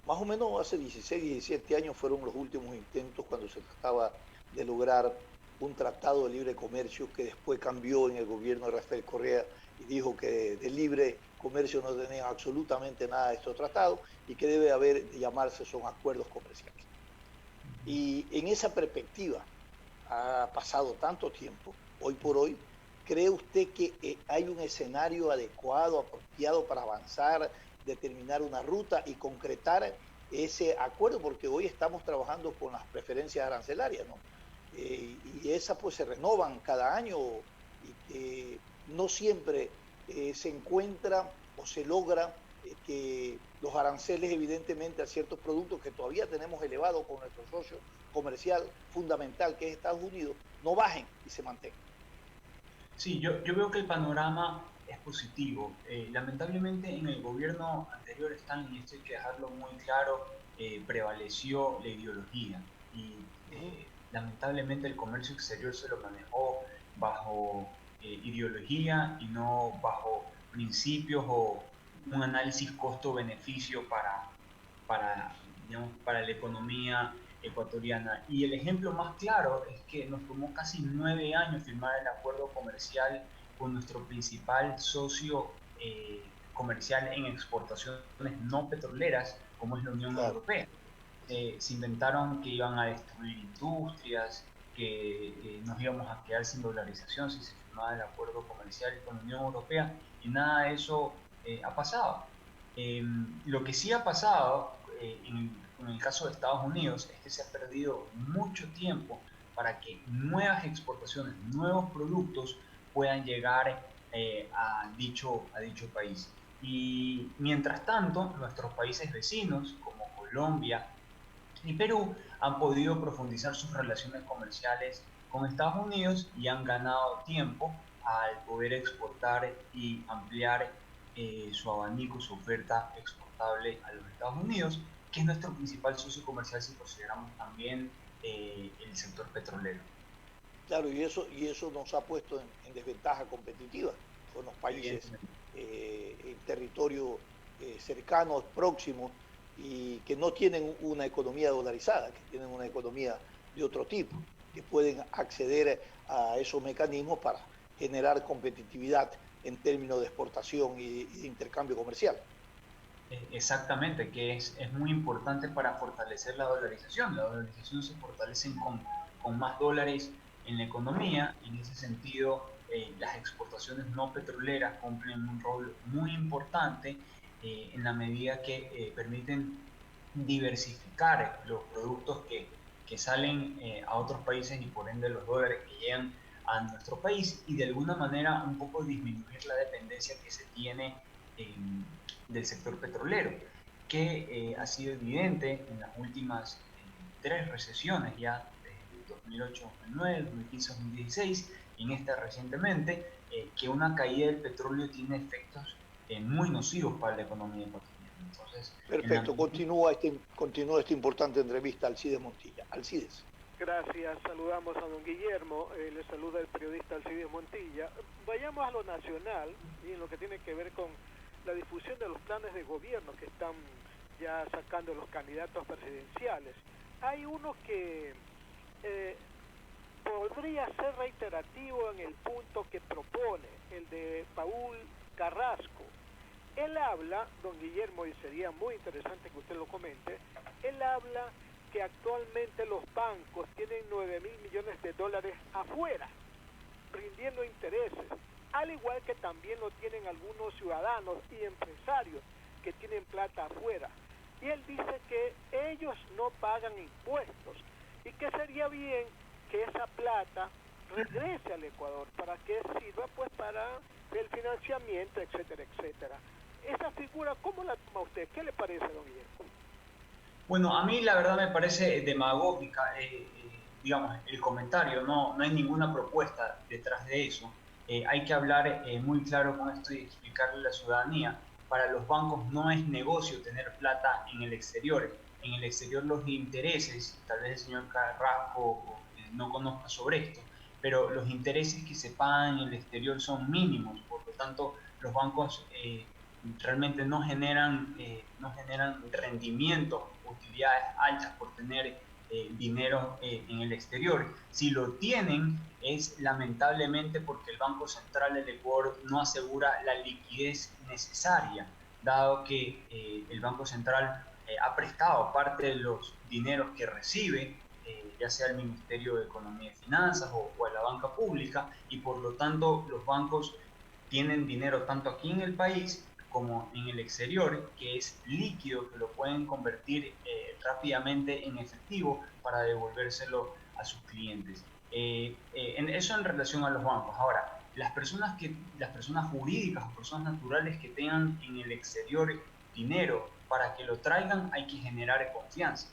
más o menos hace 16, 17 años fueron los últimos intentos cuando se trataba de lograr un tratado de libre comercio que después cambió en el gobierno de Rafael Correa y dijo que de libre comercio no tenían absolutamente nada de estos tratados y que debe llamarse son acuerdos comerciales. Y en esa perspectiva, ha pasado tanto tiempo, hoy por hoy, ¿cree usted que hay un escenario adecuado, apropiado para avanzar, determinar una ruta y concretar ese acuerdo? Porque hoy estamos trabajando con las preferencias arancelarias, ¿no? Y esas pues se renovan cada año y no siempre se encuentra o se logra que los aranceles evidentemente a ciertos productos que todavía tenemos elevados con nuestro socio comercial fundamental que es Estados Unidos, no bajen y se mantengan. Sí, yo veo que el panorama es positivo. Lamentablemente en el gobierno anterior, Stanley, y esto hay que dejarlo muy claro, prevaleció la ideología y lamentablemente el comercio exterior se lo manejó bajo ideología y no bajo principios o un análisis costo-beneficio para la economía ecuatoriana. Y el ejemplo más claro es que nos tomó casi 9 años firmar el acuerdo comercial con nuestro principal socio comercial en exportaciones no petroleras, como es la Unión Europea. Se inventaron que iban a destruir industrias, que nos íbamos a quedar sin dolarización si se firmaba el acuerdo comercial con la Unión Europea, y nada de eso ha pasado. Lo que sí ha pasado en el caso de Estados Unidos es que se ha perdido mucho tiempo para que nuevas exportaciones, nuevos productos puedan llegar a dicho país. Y mientras tanto, nuestros países vecinos como Colombia y Perú han podido profundizar sus relaciones comerciales con Estados Unidos y han ganado tiempo al poder exportar y ampliar su abanico, su oferta exportable a los Estados Unidos, que es nuestro principal socio comercial si consideramos también el sector petrolero. Claro, y eso nos ha puesto en desventaja competitiva con los países en territorio cercanos, próximos, y que no tienen una economía dolarizada, que tienen una economía de otro tipo, que pueden acceder a esos mecanismos para generar competitividad en términos de exportación y de intercambio comercial. Exactamente, que es muy importante para fortalecer la dolarización. La dolarización se fortalece con más dólares en la economía, y en ese sentido las exportaciones no petroleras cumplen un rol muy importante en la medida que permiten diversificar los productos que salen a otros países y por ende los dólares que llegan a nuestro país, y de alguna manera un poco disminuir la dependencia que se tiene del sector petrolero, que ha sido evidente en las últimas 3 recesiones ya, de 2008, 2009, 2015, 2016, y en esta recientemente, que una caída del petróleo tiene efectos muy nocivos para la economía ecuatoriana. Entonces, perfecto, continúa esta importante entrevista Alcides Montilla. Alcides. Gracias, saludamos a don Guillermo, le saluda el periodista Alcides Montilla. Vayamos a lo nacional y en lo que tiene que ver con la difusión de los planes de gobierno que están ya sacando los candidatos presidenciales. Hay uno que podría ser reiterativo en el punto que propone, el de Paul Carrasco. Él habla, don Guillermo, y sería muy interesante que usted lo comente, él habla que actualmente los bancos tienen 9.000 millones de dólares afuera, rindiendo intereses, al igual que también lo tienen algunos ciudadanos y empresarios que tienen plata afuera. Y él dice que ellos no pagan impuestos y que sería bien que esa plata regrese al Ecuador para que sirva pues para el financiamiento, etcétera, etcétera. Esa figura, ¿cómo la toma usted? ¿Qué le parece, don Guillermo? Bueno, a mí la verdad me parece demagógica, digamos, el comentario, no hay ninguna propuesta detrás de eso. Hay que hablar muy claro con esto y explicarle a la ciudadanía. Para los bancos no es negocio tener plata en el exterior. En el exterior los intereses, tal vez el señor Carrasco no conozca sobre esto, pero los intereses que se pagan en el exterior son mínimos, por lo tanto los bancos realmente no generan rendimientos, utilidades altas por tener dinero en el exterior. Si lo tienen, es lamentablemente porque el Banco Central del Ecuador no asegura la liquidez necesaria, dado que el Banco Central ha prestado parte de los dineros que recibe, ya sea al Ministerio de Economía y Finanzas o a la banca pública, y por lo tanto los bancos tienen dinero tanto aquí en el país como en el exterior, que es líquido, que lo pueden convertir rápidamente en efectivo para devolvérselo a sus clientes. Eso en relación a los bancos. Ahora, las personas jurídicas o personas naturales que tengan en el exterior dinero, para que lo traigan hay que generar confianza.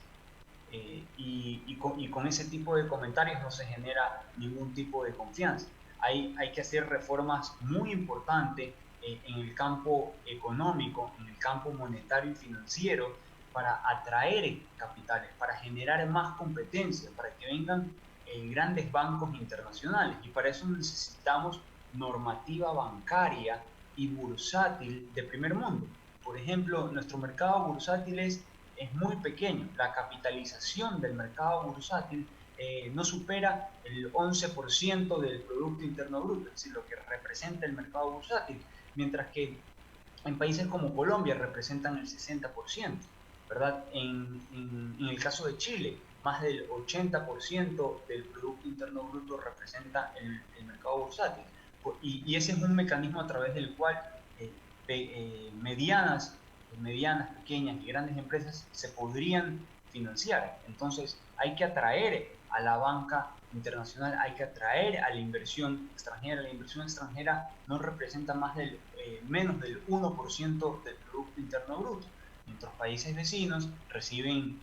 Y con ese tipo de comentarios no se genera ningún tipo de confianza. Hay que hacer reformas muy importantes en el campo económico, en el campo monetario y financiero, para atraer capitales, para generar más competencia, para que vengan grandes bancos internacionales. Y para eso necesitamos normativa bancaria y bursátil de primer mundo. Por ejemplo, nuestro mercado bursátil es muy pequeño. La capitalización del mercado bursátil no supera el 11% del Producto Interno Bruto, es decir, lo que representa el mercado bursátil, mientras que en países como Colombia representan el 60%, ¿verdad? En el caso de Chile, más del 80% del Producto Interno Bruto representa el mercado bursátil. Y ese es un mecanismo a través del cual medianas, pequeñas y grandes empresas se podrían financiar. Entonces hay que atraer a la banca internacional, hay que atraer a la inversión extranjera. La inversión extranjera no representa menos del 1% del Producto Interno Bruto. Nuestros países vecinos reciben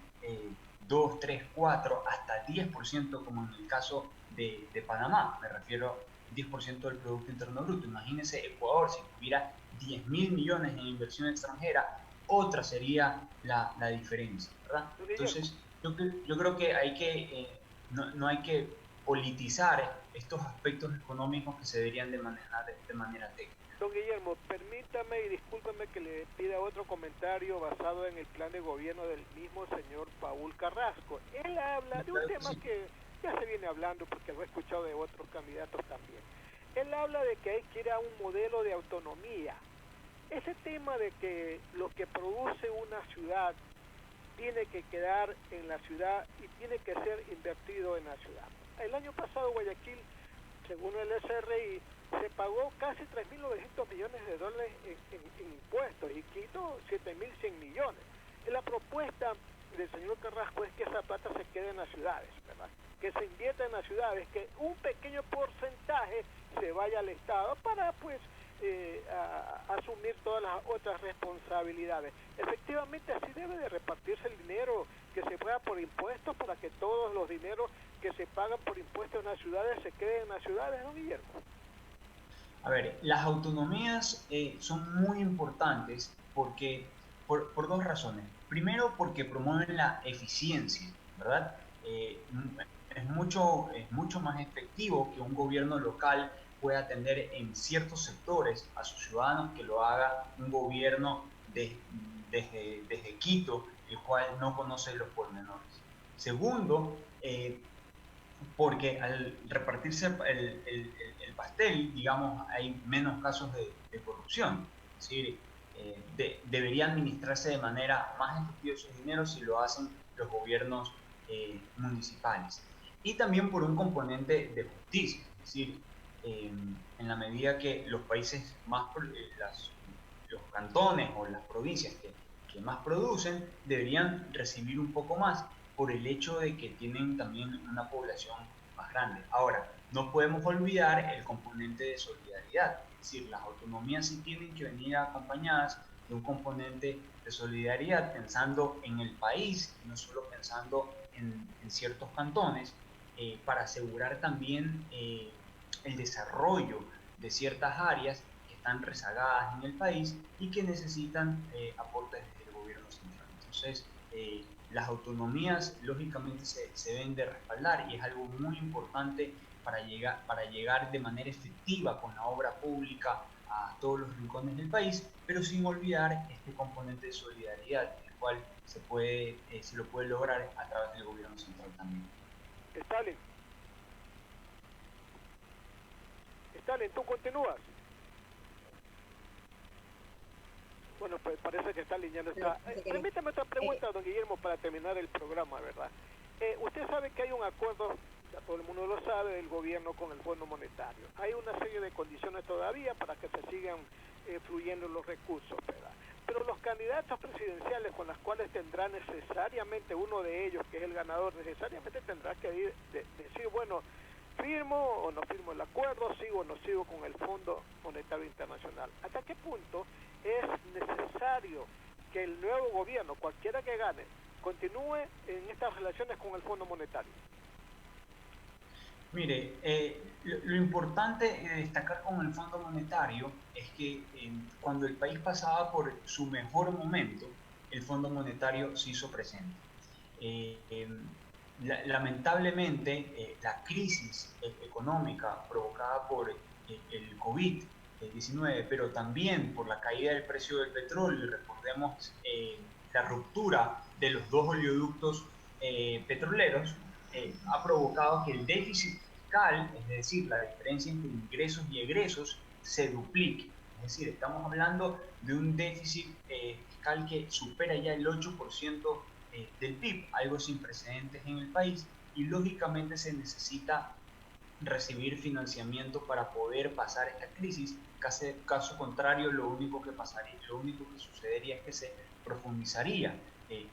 2, 3, 4, hasta 10%, como en el caso de Panamá. Me refiero al 10% del Producto Interno Bruto. Imagínense Ecuador, si tuviera 10.000 millones en inversión extranjera, otra sería la diferencia, ¿verdad? Entonces, yo creo que no hay que politizar estos aspectos económicos que se deberían de manejar de manera técnica. Don Guillermo, permítame y discúlpeme que le pida otro comentario basado en el plan de gobierno del mismo señor Paul Carrasco. Él habla de un tema que ya se viene hablando porque lo he escuchado de otros candidatos también. Él habla de que hay que ir a un modelo de autonomía. Ese tema de que lo que produce una ciudad tiene que quedar en la ciudad y tiene que ser invertido en la ciudad. El año pasado Guayaquil, según el SRI, se pagó casi 3.900 millones de dólares en impuestos y Quito 7.100 millones. La propuesta del señor Carrasco es que esa plata se quede en las ciudades, ¿verdad? Que se invierta en las ciudades, que un pequeño porcentaje se vaya al Estado para pues asumir todas las otras responsabilidades. Efectivamente así debe de repartirse el dinero que se paga por impuestos, para que todos los dineros que se pagan por impuestos en las ciudades se queden en las ciudades, ¿no, Guillermo? A ver, las autonomías son muy importantes porque por dos razones. Primero, porque promueven la eficiencia, ¿verdad? Es mucho más efectivo que un gobierno local pueda atender en ciertos sectores a sus ciudadanos que lo haga un gobierno desde Quito, el cual no conoce los pormenores. Segundo, porque al repartirse el pastel, digamos, hay menos casos de corrupción. Es decir, debería administrarse de manera más efectiva sus dineros si lo hacen los gobiernos municipales. Y también por un componente de justicia, es decir, en la medida que los países los cantones o las provincias que más producen deberían recibir un poco más por el hecho de que tienen también una población más grande. Ahora, no podemos olvidar el componente de solidaridad, es decir, las autonomías sí tienen que venir acompañadas de un componente de solidaridad, pensando en el país, no solo pensando en ciertos cantones, para asegurar también el desarrollo de ciertas áreas que están rezagadas en el país y que necesitan aportes del gobierno central. Entonces, las autonomías lógicamente se deben de respaldar y es algo muy importante para llegar de manera efectiva con la obra pública a todos los rincones del país, pero sin olvidar este componente de solidaridad, el cual se lo puede lograr a través del gobierno central también. Stalin, ¿tú continúas? Bueno, pues parece que Stalin ya no está. Permítame otra pregunta, don Guillermo, para terminar el programa, ¿verdad? Usted sabe que hay un acuerdo, ya todo el mundo lo sabe, del gobierno con el Fondo Monetario. Hay una serie de condiciones todavía para que se sigan fluyendo los recursos, ¿verdad? Pero los candidatos presidenciales con los cuales tendrá necesariamente uno de ellos, que es el ganador, necesariamente tendrá que decir, bueno, ¿firmo o no firmo el acuerdo? ¿Sigo o no sigo con el Fondo Monetario Internacional? ¿Hasta qué punto es necesario que el nuevo gobierno, cualquiera que gane, continúe en estas relaciones con el Fondo Monetario? Mire, lo importante de destacar con el Fondo Monetario es que cuando el país pasaba por su mejor momento, el Fondo Monetario se hizo presente. Lamentablemente, la crisis económica provocada por el COVID-19, pero también por la caída del precio del petróleo, y recordemos la ruptura de los dos oleoductos petroleros, ha provocado que el déficit fiscal, es decir, la diferencia entre ingresos y egresos, se duplique. Es decir, estamos hablando de un déficit fiscal que supera ya el 8% del PIB, algo sin precedentes en el país, y lógicamente se necesita recibir financiamiento para poder pasar esta crisis. Caso contrario, lo único que sucedería es que se profundizaría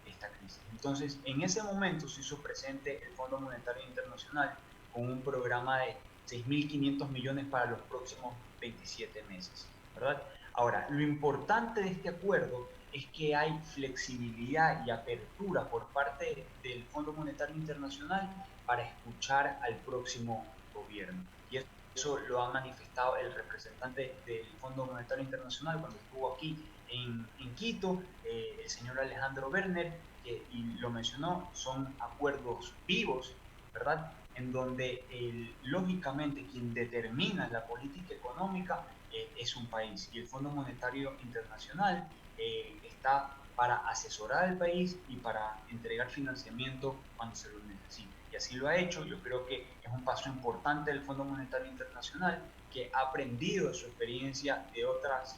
esta crisis. Entonces, en ese momento se hizo presente el Fondo Monetario Internacional con un programa de 6.500 millones para los próximos 27 meses, ¿verdad? Ahora, lo importante de este acuerdo es que hay flexibilidad y apertura por parte del Fondo Monetario Internacional para escuchar al próximo gobierno. Y eso lo ha manifestado el representante del Fondo Monetario Internacional cuando estuvo aquí en Quito, el señor Alejandro Werner, y lo mencionó, son acuerdos vivos, ¿verdad? En donde lógicamente quien determina la política económica es un país, y el Fondo Monetario Internacional está para asesorar al país y para entregar financiamiento cuando se lo necesite. Y así lo ha hecho. Yo creo que es un paso importante del Fondo Monetario Internacional, que ha aprendido de su experiencia de otras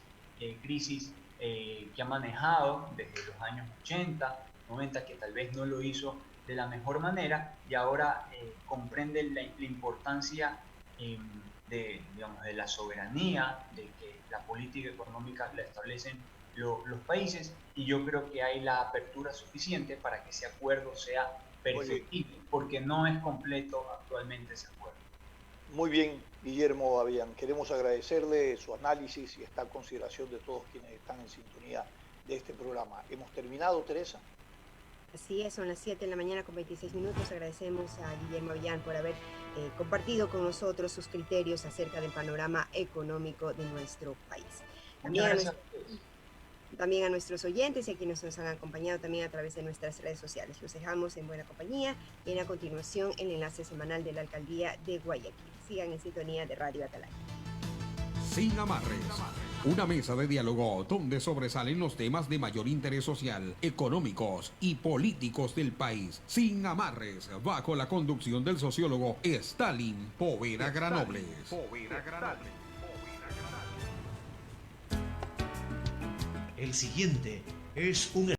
crisis que ha manejado desde los años 80, 90, que tal vez no lo hizo de la mejor manera, y ahora comprende la importancia de la soberanía, de que la política económica la establecen los países, y yo creo que hay la apertura suficiente para que ese acuerdo sea perfectible, porque no es completo actualmente ese acuerdo. Muy bien, Guillermo Babián, queremos agradecerle su análisis y esta consideración de todos quienes están en sintonía de este programa. ¿Hemos terminado, Teresa? Así es, son las 7 de la mañana con 26 minutos. Agradecemos a Guillermo Babián por haber compartido con nosotros sus criterios acerca del panorama económico de nuestro país. También a nuestros oyentes y a quienes nos han acompañado también a través de nuestras redes sociales. Los dejamos en buena compañía y a continuación el enlace semanal de la Alcaldía de Guayaquil. Sigan en sintonía de Radio Atalaya. Sin amarres. Una mesa de diálogo donde sobresalen los temas de mayor interés social, económicos y políticos del país. Sin amarres, bajo la conducción del sociólogo Stalin Poveda Granobles. El siguiente es un